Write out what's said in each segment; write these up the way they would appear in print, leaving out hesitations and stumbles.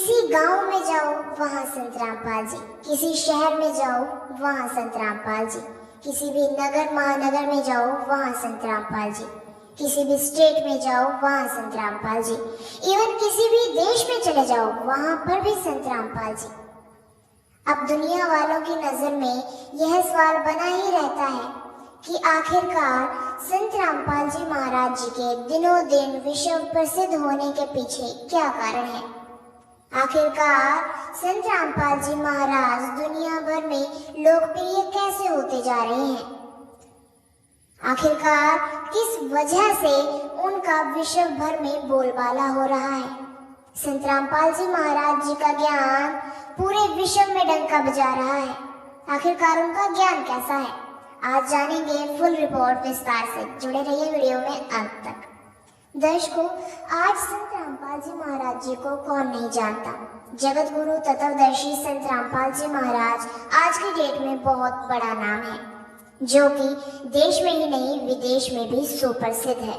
किसी गांव में जाओ वहां संत रामपाल जी, किसी शहर में जाओ वहां संत रामपाल जी, किसी भी नगर महानगर में जाओ वहां संत रामपाल जी, किसी भी स्टेट में जाओ वहां संत रामपाल जी, इवन किसी भी देश में चले जाओ वहां पर भी संत रामपाल जी। अब दुनिया वालों की नजर में यह सवाल बना ही रहता है कि आखिरकार संत रामपाल जी महाराज जी के दिनों दिन विश्व प्रसिद्ध होने के पीछे क्या कारण है। आखिरकार संत रामपाल जी महाराज दुनिया भर में लोकप्रिय कैसे होते जा रहे हैं। आखिरकार किस वजह से उनका विश्व भर में बोलबाला हो रहा है। संत रामपाल जी महाराज जी का ज्ञान पूरे विश्व में डंका बजा रहा है। आखिरकार उनका ज्ञान कैसा है, आज जानेंगे फुल रिपोर्ट विस्तार से। जुड़े रहिए वीडियो में अंत तक। दर्शकों, आज संत रामपाल जी महाराज जी को कौन नहीं जानता। जगत गुरु तत्वदर्शी संत रामपाल जी महाराज आज की डेट में बहुत बड़ा नाम है, जो कि देश में ही नहीं विदेश में भी सुप्रसिद्ध है।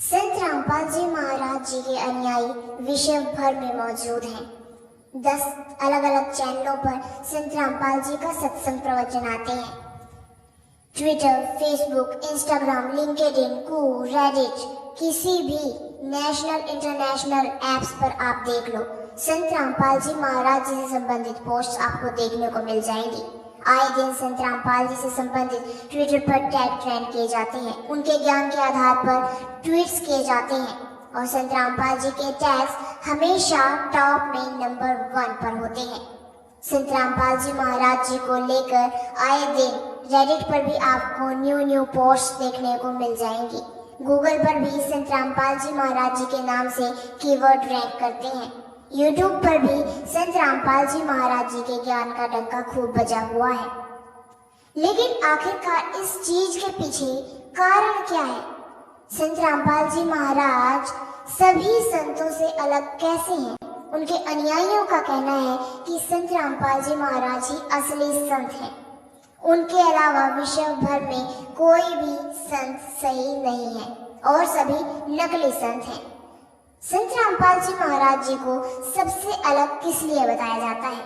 संत रामपाल जी महाराज जी के अनुयायी विश्व भर में मौजूद हैं। 10 अलग अलग चैनलों पर संत रामपाल जी का सत्संग प्रवचन आते हैं। ट्विटर, फेसबुक, इंस्टाग्राम, लिंक्डइन, कू, रेडिट, किसी भी नेशनल इंटरनेशनल एप्स पर आप देख लो, संत रामपाल जी महाराज जी से संबंधित पोस्ट आपको देखने को मिल जाएंगी। आए दिन संत रामपाल जी से संबंधित ट्विटर पर टैग ट्रेंड किए जाते हैं, उनके ज्ञान के आधार पर ट्वीट्स किए जाते हैं और संत रामपाल जी के टैग्स हमेशा टॉप में नंबर 1 पर होते हैं। संत रामपाल जी महाराज जी को लेकर आए दिन रेडिट पर भी आपको न्यू पोस्ट देखने को मिल जाएंगी। गूगल पर भी संत रामपाल जी महाराज जी के नाम से कीवर्ड रैंक करते हैं। यूट्यूब पर भी संत रामपाल जी महाराज जी के ज्ञान का डंका खूब बजा हुआ है। लेकिन आखिरकार इस चीज के पीछे कारण क्या है। संत रामपाल जी महाराज सभी संतों से अलग कैसे हैं। उनके अनुयायियों का कहना है कि संत रामपाल जी महाराज ही असली संत हैं। उनके अलावा विश्व भर में कोई भी संत सही नहीं है और सभी नकली संत हैं। संत रामपाल जी महाराज जी को सबसे अलग किस लिए बताया जाता है,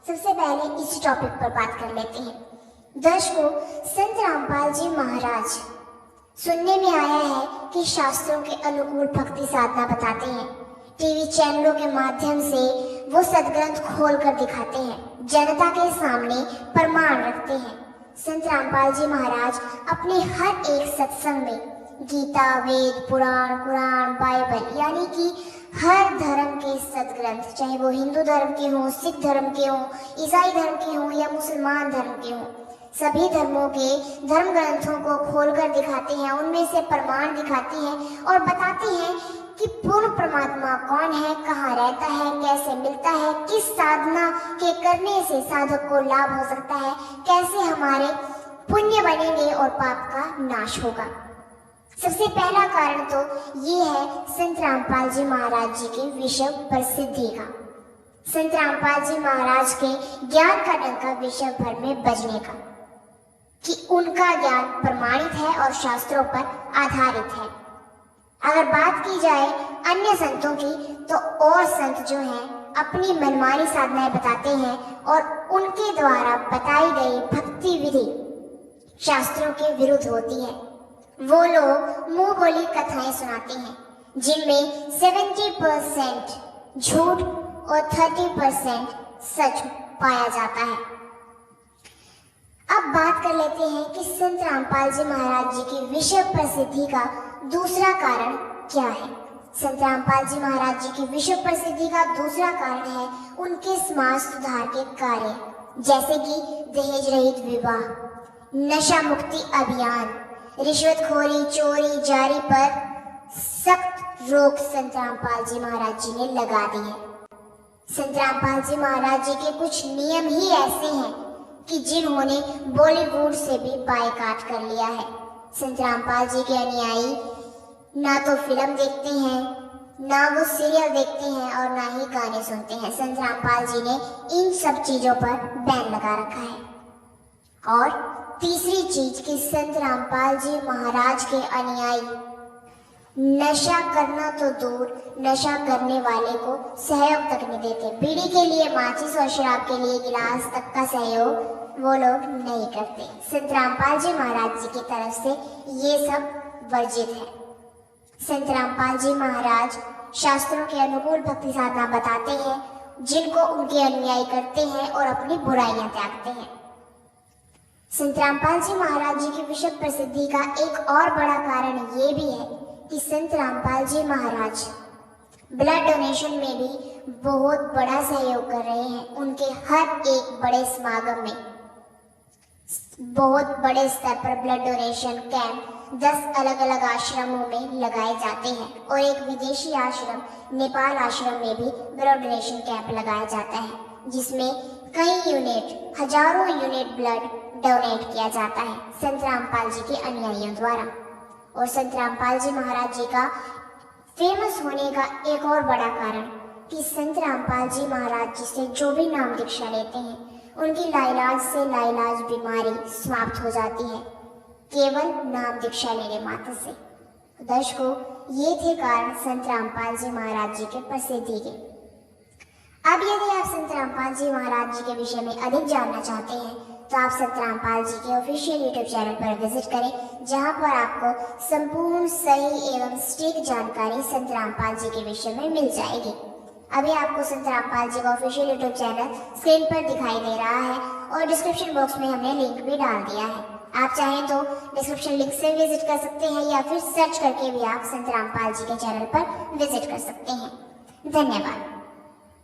सबसे पहले इस टॉपिक पर बात कर लेते हैं। दर्शकों, संत रामपाल जी महाराज सुनने में आया है कि शास्त्रों के अनुकूल भक्ति साधना बताते हैं। टीवी चैनलों के माध्यम से वो सदग्रंथ खोल कर दिखाते हैं, जनता के सामने प्रमाण रखते हैं। संत रामपाल जी महाराज अपने हर एक सत्संग में गीता, वेद, पुराण, कुरान, बाइबल यानी कि हर धर्म के सदग्रंथ, चाहे वो हिंदू धर्म के हों, सिख धर्म के हों, ईसाई धर्म के हों या मुसलमान धर्म के हों, सभी धर्मों के धर्म ग्रंथों को खोलकर दिखाते हैं, उनमें से प्रमाण दिखाते हैं और बताते हैं कि पूर्ण परमात्मा कौन है, कहाँ रहता है, कैसे मिलता है, किस साधना के करने से साधक को लाभ हो सकता है, कैसे हमारे पुण्य बनेंगे और पाप का नाश होगा। सबसे पहला कारण तो ये है संत रामपाल जी महाराज जी की विश्व प्रसिद्धि का। संत रामपाल जी महाराज के ज्ञान का डंका विश्व भर में बजने का, कि उनका ज्ञान प्रमाणित है और शास्त्रों पर आधारित है। अगर बात की जाए अन्य संतों की, तो और संत जो हैं अपनी मनमानी साधनाएं बताते हैं और उनके द्वारा बताई गई भक्ति विधि शास्त्रों के विरुद्ध होती है। वो लोग मुंह बोली कथाएं सुनाते हैं, जिनमें 70% झूठ और 30% सच पाया जाता है। अब बात कर लेते हैं कि संत रामपाल जी महाराज जी की विश्व प्रसिद्धि का दूसरा कारण क्या है। संत रामपाल जी महाराज जी की विश्व प्रसिद्धि का दूसरा कारण है उनके समाज सुधार के कार्य, जैसे कि दहेज रहित विवाह, नशा मुक्ति अभियान, रिश्वतखोरी, चोरी जारी पर सख्त रोक संत रामपाल जी महाराज जी ने लगा दी है। संत रामपाल जी महाराज जी के कुछ नियम ही ऐसे हैं कि जिन्होंने बॉलीवुड से भी बायकॉट कर लिया है। संत रामपाल जी के अनुयायी ना तो फिल्म देखते हैं, ना वो सीरियल देखते हैं और ना ही गाने सुनते हैं। संत रामपाल जी ने इन सब चीजों पर बैन लगा रखा है। और तीसरी चीज कि संत रामपाल जी महाराज के अनुयायी नशा करना तो दूर, नशा करने वाले को सहयोग तक नहीं देते। बीड़ी के लिए माचिस और शराब के लिए गिलास तक का सहयोग वो लोग नहीं करते। संत रामपाल जी महाराज जी की तरफ से ये सब वर्जित है। संत रामपाल जी महाराज शास्त्रों के अनुकूल भक्ति साधना बताते हैं, जिनको उनके अनुयायी करते हैं और अपनी बुराइयां त्यागते हैं। संत रामपाल जी महाराज जी की विश्व प्रसिद्धि का एक और बड़ा कारण ये भी है कि संत रामपाल जी महाराज ब्लड डोनेशन में भी बहुत बड़ा सहयोग कर रहे हैं। उनके हर एक बड़े समागम में बहुत बड़े स्तर पर ब्लड डोनेशन कैंप 10 अलग अलग आश्रमों में लगाए जाते हैं और एक विदेशी आश्रम नेपाल आश्रम में भी ब्लड डोनेशन कैंप लगाया जाता है, जिसमें कई यूनिट, हजारों यूनिट ब्लड डोनेट किया जाता है संत रामपाल जी के अनुयायियों द्वारा। और संत रामपाल जी महाराज जी का फेमस होने का एक और बड़ा कारण कि संत रामपाल जी महाराज जी से जो भी नाम दीक्षा लेते हैं, उनकी लाइलाज से लाइलाज बीमारी समाप्त हो जाती है केवल नाम दीक्षा लेने मात्र से। दर्शकों, ये थे कारण संत रामपाल जी महाराज जी के प्रसिद्धि के। अब यदि आप संत रामपाल जी महाराज जी के विषय में अधिक जानना चाहते हैं तो आप संत रामपाल जी के ऑफिशियल यूट्यूब चैनल पर विजिट करें, जहां पर आपको संपूर्ण सही एवं सटीक जानकारी संत रामपाल जी के विषय में मिल जाएगी। अभी आपको संत रामपाल जी का ऑफिशियल यूट्यूब चैनल स्क्रीन पर दिखाई दे रहा है और डिस्क्रिप्शन बॉक्स में हमने लिंक भी डाल दिया है। आप चाहें तो डिस्क्रिप्शन लिंक से विजिट कर सकते हैं या फिर सर्च करके भी आप संत रामपाल जी के चैनल पर विजिट कर सकते हैं। धन्यवाद।